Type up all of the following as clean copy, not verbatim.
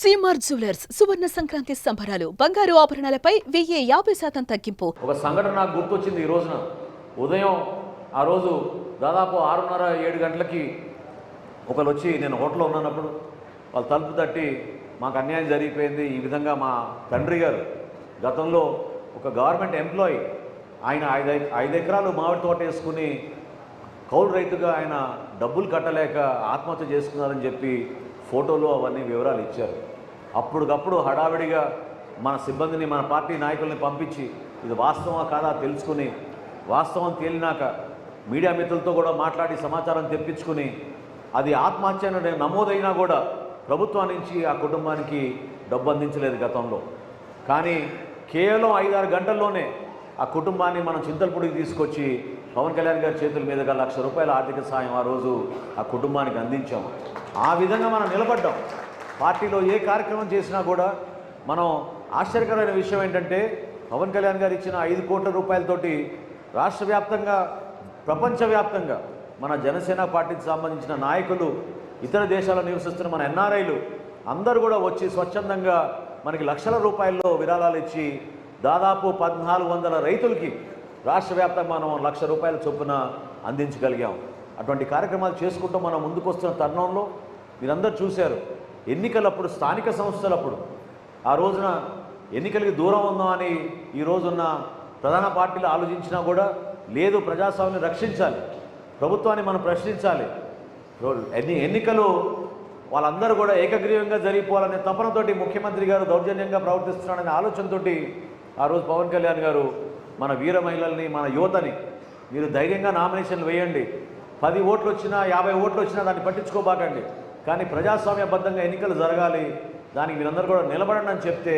CMR jewellers సువర్ణ సంక్రాంతి సంబరాలు బంగారు ఆభరణాలపై 1050% తగ్గింపు. ఒక సంఘటన నాకు గుర్తొచ్చింది ఈ రోజున. ఉదయం ఆ రోజు దాదాపు 6:30-7 గంటలకి ఒకరు వచ్చి, నేను హోటల్లో ఉన్నప్పుడు వాళ్ళు తలుపు తట్టి మాకు అన్యాయం జరిగిపోయింది, ఈ విధంగా మా తండ్రి గారు గతంలో ఒక గవర్నమెంట్ ఎంప్లాయీ, ఆయన 5 ఎకరాలు మామిడి తోట వేసుకుని కౌలు రైతుగా ఆయన డబ్బులు కట్టలేక ఆత్మహత్య చేసుకున్నారని చెప్పి ఫోటోలు అవన్నీ వివరాలు ఇచ్చారు. అప్పటికప్పుడు హడావిడిగా మన సిబ్బందిని, మన పార్టీ నాయకుల్ని పంపించి ఇది వాస్తవమా కాదా తెలుసుకుని, వాస్తవం తేలినాక మీడియా మిత్రులతో కూడా మాట్లాడి సమాచారం తెప్పించుకుని, అది ఆత్మహత్య నమోదైనా కూడా ప్రభుత్వం నుంచి ఆ కుటుంబానికి డబ్బు అందించలేదు గతంలో. కానీ కేవలం 5-6 గంటల్లోనే ఆ కుటుంబాన్ని మనం చింతలపూడికి తీసుకొచ్చి పవన్ కళ్యాణ్ గారి చేతుల మీదుగా ₹1,00,000 ఆర్థిక సాయం ఆ రోజు ఆ కుటుంబానికి అందించాం. ఆ విధంగా మనం నిలబడ్డాం. పార్టీలో ఏ కార్యక్రమం చేసినా కూడా మనం ఆశ్చర్యకరమైన విషయం ఏంటంటే, పవన్ కళ్యాణ్ గారు ఇచ్చిన 5 కోట్ల రూపాయలతోటి రాష్ట్ర వ్యాప్తంగా, ప్రపంచవ్యాప్తంగా మన జనసేన పార్టీకి సంబంధించిన నాయకులు, ఇతర దేశాల్లో నివసిస్తున్న మన ఎన్ఆర్ఐలు అందరూ కూడా వచ్చి స్వచ్ఛందంగా మనకి లక్షల రూపాయల్లో విరాళాలు ఇచ్చి దాదాపు 1400 రైతులకి రాష్ట్ర వ్యాప్తంగా మనం ₹1,00,000 చొప్పున అందించగలిగాం. అటువంటి కార్యక్రమాలు చేసుకుంటూ మనం ముందుకు వస్తున్న తరుణంలో మీరందరూ చూశారు, ఎన్నికలప్పుడు, స్థానిక సంస్థలప్పుడు ఆ రోజున ఎన్నికలకి దూరం ఉందామని ఈ రోజున్న ప్రధాన పార్టీలు ఆలోచించినా కూడా లేదు, ప్రజాస్వామ్యాన్ని రక్షించాలి, ప్రభుత్వాన్ని మనం ప్రశ్నించాలి, ఎన్నికలు వాళ్ళందరూ కూడా ఏకగ్రీవంగా జరిగిపోవాలనే తపనతోటి ముఖ్యమంత్రి గారు దౌర్జన్యంగా ప్రవర్తిస్తున్నాడనే ఆలోచనతోటి ఆ రోజు పవన్ కళ్యాణ్ గారు మన వీర మహిళల్ని, మన యువతని, మీరు ధైర్యంగా నామినేషన్లు వేయండి, 10 ఓట్లు వచ్చినా 50 ఓట్లు వచ్చినా దాన్ని పట్టించుకోబాకండి, కానీ ప్రజాస్వామ్యబద్ధంగా ఎన్నికలు జరగాలి, దానికి మీరందరూ కూడా నిలబడండి అని చెప్తే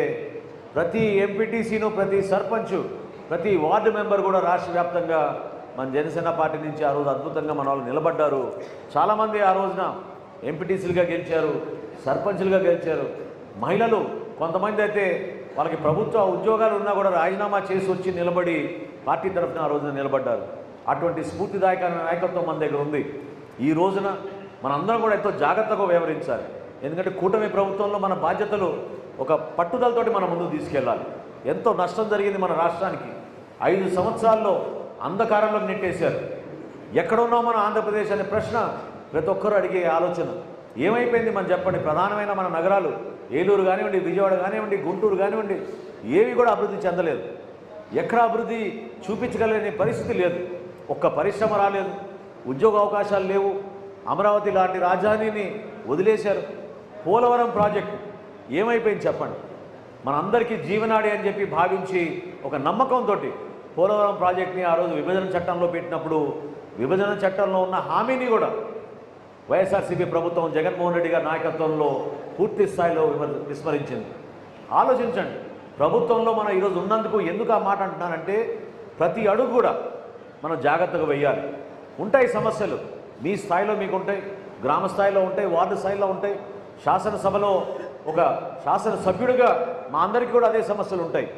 ప్రతి ఎంపీటీసీను, ప్రతి సర్పంచ్, ప్రతి వార్డు మెంబర్ కూడా రాష్ట్ర వ్యాప్తంగా మన జనసేన పార్టీ నుంచి ఆ రోజు అద్భుతంగా మన వాళ్ళు నిలబడ్డారు. చాలామంది ఆ రోజున ఎంపీటీసీలుగా గెలిచారు, సర్పంచ్లుగా గెలిచారు. మహిళలు కొంతమంది అయితే వాళ్ళకి ప్రభుత్వ ఉద్యోగాలు ఉన్నా కూడా రాజీనామా చేసి వచ్చి నిలబడి పార్టీ తరఫున ఆ రోజున నిలబడ్డారు. అటువంటి స్ఫూర్తిదాయక నాయకత్వం మన దగ్గర ఉంది. ఈ రోజున మనందరం కూడా ఎంతో జాగ్రత్తగా వ్యవహరించాలి. ఎందుకంటే కూటమి ప్రభుత్వంలో మన బాధ్యతలు ఒక పట్టుదలతోటి మనం ముందుకు తీసుకెళ్ళాలి. ఎంతో నష్టం జరిగింది మన రాష్ట్రానికి. 5 సంవత్సరాల్లో అంధకారంలోకి నెట్టేశారు. ఎక్కడ ఉన్నాం మనం ఆంధ్రప్రదేశ్ అనే ప్రశ్న ప్రతి ఒక్కరూ అడిగే ఆలోచన. ఏమైపోయింది మనం చెప్పండి. ప్రధానమైన మన నగరాలు ఏలూరు కానివ్వండి, విజయవాడ కానివ్వండి, గుంటూరు కానివ్వండి, ఏవి కూడా అభివృద్ధి చెందలేదు. ఎక్కడ అభివృద్ధి చూపించగలిగే పరిస్థితి లేదు. ఒక్క పరిశ్రమ రాలేదు, ఉద్యోగ అవకాశాలు లేవు. అమరావతి లాంటి రాజధానిని వదిలేశారు. పోలవరం ప్రాజెక్టు ఏమైపోయింది చెప్పండి. మనందరికీ జీవనాడి అని చెప్పి భావించి ఒక నమ్మకంతో పోలవరం ప్రాజెక్ట్ని ఆ రోజు విభజన చట్టంలో పెట్టినప్పుడు విభజన చట్టంలో ఉన్న హామీని కూడా వైఎస్ఆర్సీపీ ప్రభుత్వం జగన్మోహన్ రెడ్డి గారి నాయకత్వంలో పూర్తి స్థాయిలో విస్మరించింది. ఆలోచించండి, ప్రభుత్వంలో మనం ఈరోజు ఉన్నందుకు ఎందుకు ఆ మాట అంటున్నానంటే, ప్రతి అడుగు కూడా మనం జాగ్రత్తగా వెయ్యాలి. ఉంటాయి సమస్యలు, మీ స్థాయిలో మీకు ఉంటాయి, గ్రామ స్థాయిలో ఉంటాయి, వార్డు స్థాయిలో ఉంటాయి. శాసనసభలో ఒక శాసనసభ్యుడిగా మా అందరికీ కూడా అదే సమస్యలు ఉంటాయి.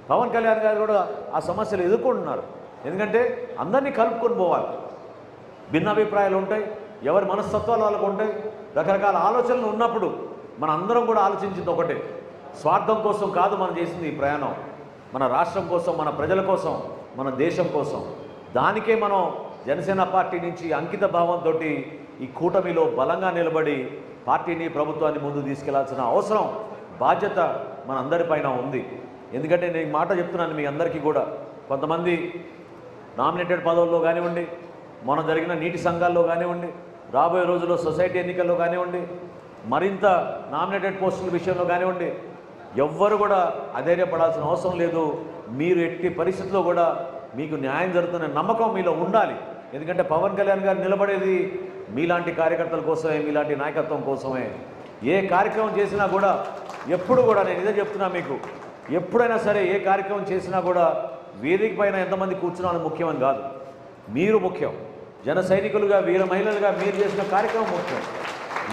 పవన్ కళ్యాణ్ గారు కూడా ఆ సమస్యలు ఎదుర్కొంటున్నారు. ఎందుకంటే అందరినీ కలుపుకొని పోవాలి. భిన్నాభిప్రాయాలు ఉంటాయి, ఎవరి మనస్తత్వాలు వాళ్ళకు ఉంటాయి, రకరకాల ఆలోచనలు ఉన్నప్పుడు మన అందరం కూడా ఆలోచించింది ఒకటే, స్వార్థం కోసం కాదు మనం చేసింది ఈ ప్రయాణం, మన రాష్ట్రం కోసం, మన ప్రజల కోసం, మన దేశం కోసం. దానికే మనం జనసేన పార్టీ నుంచి అంకిత భావంతో ఈ కూటమిలో బలంగా నిలబడి పార్టీని, ప్రభుత్వాన్ని ముందుకు తీసుకెళ్లాల్సిన అవసరం, బాధ్యత మన అందరిపైన ఉంది. ఎందుకంటే నేను మాట చెప్తున్నాను మీ అందరికీ కూడా, కొంతమంది నామినేటెడ్ పదవుల్లో కానివ్వండి, మొన్న జరిగిన నీటి సంఘాల్లో కానివ్వండి, రాబోయే రోజుల్లో సొసైటీ ఎన్నికల్లో కానివ్వండి, మరింత నామినేటెడ్ పోస్టుల విషయంలో కానివ్వండి, ఎవ్వరు కూడా అధైర్యపడాల్సిన అవసరం లేదు. మీరు ఎట్టి పరిస్థితుల్లో కూడా మీకు న్యాయం జరుగుతున్న నమ్మకం మీలో ఉండాలి. ఎందుకంటే పవన్ కళ్యాణ్ గారు నిలబడేది మీలాంటి కార్యకర్తల కోసమే, మీలాంటి నాయకత్వం కోసమే. ఏ కార్యక్రమం చేసినా కూడా ఎప్పుడు కూడా, నేను ఇదే చెప్తున్నా మీకు, ఎప్పుడైనా సరే ఏ కార్యక్రమం చేసినా కూడా వేదిక పైన ఎంతమంది కూర్చున్నాను ముఖ్యమని కాదు, మీరు ముఖ్యం. జన సైనికులుగా, వీర మహిళలుగా మీరు చేసిన కార్యక్రమం ముఖ్యం.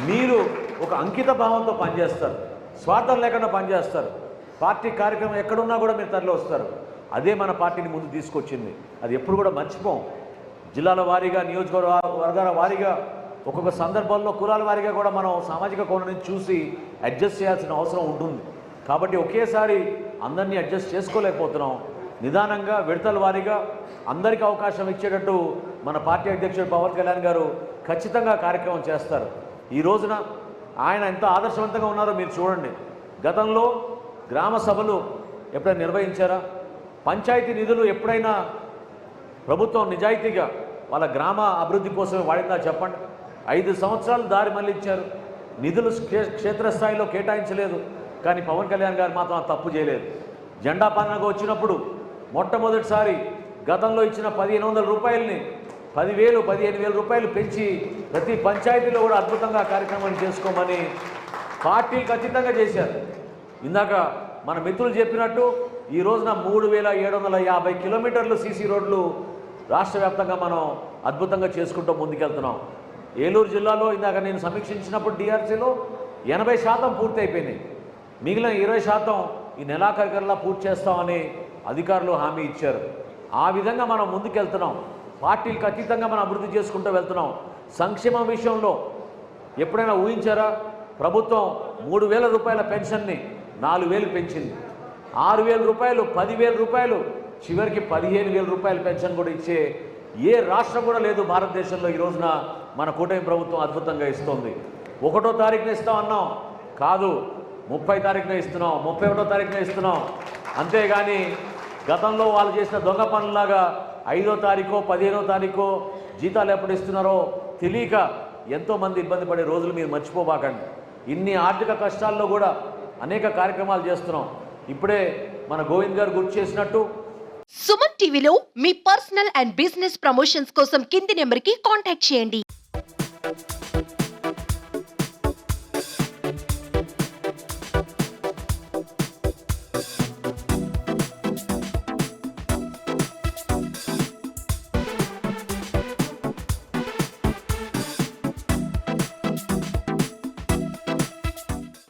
మీరు ఒక అంకిత భావంతో పనిచేస్తారు, స్వార్థం లేకుండా పనిచేస్తారు. పార్టీ కార్యక్రమం ఎక్కడున్నా కూడా మీరు తరలి వస్తారు. అదే మన పార్టీని ముందు తీసుకొచ్చింది. అది ఎప్పుడు కూడా మర్చిపోం. జిల్లాల వారీగా, నియోజకవర్గాల వారీగా ఒక్కొక్క సందర్భంలో కులాల వారీగా కూడా మనం సామాజిక కోణం నుంచి చూసి అడ్జస్ట్ చేయాల్సిన అవసరం ఉంటుంది. కాబట్టి ఒకేసారి అందరినీ అడ్జస్ట్ చేసుకోలేకపోతున్నాం. నిదానంగా విడతల వారీగా అందరికీ అవకాశం ఇచ్చేటట్టు మన పార్టీ అధ్యక్షుడు పవన్ కళ్యాణ్ గారు ఖచ్చితంగా కార్యక్రమం చేస్తారు. ఈ రోజున ఆయన ఎంత ఆదర్శవంతంగా ఉన్నారో మీరు చూడండి. గతంలో గ్రామ సభలు ఎప్పుడైనా నిర్వహించారా? పంచాయతీ నిధులు ఎప్పుడైనా ప్రభుత్వం నిజాయితీగా వాళ్ళ గ్రామ అభివృద్ధి కోసమే వాడిందా చెప్పండి? 5 సంవత్సరాలు దారి మళ్ళించారు. నిధులు క్షేత్రస్థాయిలో కేటాయించలేదు. కానీ పవన్ కళ్యాణ్ గారు మాత్రం ఆ తప్పు చేయలేదు. జెండా పండుగ వచ్చినప్పుడు మొట్టమొదటిసారి గతంలో ఇచ్చిన 1500 రూపాయలని 10,000, 15,000 రూపాయలు పెంచి ప్రతి పంచాయతీలో కూడా అద్భుతంగా కార్యక్రమాన్ని చేసుకోమని పార్టీలు ఖచ్చితంగా చేశారు. ఇందాక మన మిత్రులు చెప్పినట్టు ఈ రోజున 3,750 కిలోమీటర్లు సీసీ రోడ్లు రాష్ట్ర వ్యాప్తంగా మనం అద్భుతంగా చేసుకుంటూ ముందుకెళ్తున్నాం. ఏలూరు జిల్లాలో ఇందాక నేను సమీక్షించినప్పుడు డిఆర్సీలో 80% పూర్తి అయిపోయినాయి. మిగిలిన 20% ఈ నెలాఖరికల్లా పూర్తి చేస్తామని అధికారులు హామీ ఇచ్చారు. ఆ విధంగా మనం ముందుకెళ్తున్నాం. పార్టీలకు అతీతంగా మనం అభివృద్ధి చేసుకుంటూ వెళ్తున్నాం. సంక్షేమం విషయంలో ఎప్పుడైనా ఊహించారా? ప్రభుత్వం 3,000 రూపాయల పెన్షన్ని 4,000 పెంచింది. 6,000 రూపాయలు, 10,000 రూపాయలు, చివరికి 15,000 రూపాయల పెన్షన్ కూడా ఇచ్చే ఏ రాష్ట్రం కూడా లేదు భారతదేశంలో. ఈ రోజున మన కూటమి ప్రభుత్వం అద్భుతంగా ఇస్తుంది. 1వ తారీఖున ఇస్తాం అన్నాం, కాదు 30 తారీఖున ఇస్తున్నాం, 31వ తారీఖున ఇస్తున్నాం. అంతేగాని గతంలో వాళ్ళు చేసిన దొంగ పనులాగా 5వ తారీఖో 15వ తారీఖో జీతాలు ఎప్పుడు ఇస్తున్నారో తెలియక ఎంతోమంది ఇబ్బంది పడే రోజులు మీరు మర్చిపోబాకండి. ఇన్ని ఆర్థిక కష్టాల్లో కూడా అనేక కార్యక్రమాలు చేస్తున్నాం. ఇప్పుడే మన గోవింద్ గారు గుర్తు చేసినట్టు సుమన్ టీవీలో మీ పర్సనల్ అండ్ బిజినెస్ ప్రమోషన్స్ కోసం కింది నెంబర్కి కాంటాక్ట్ చేయండి.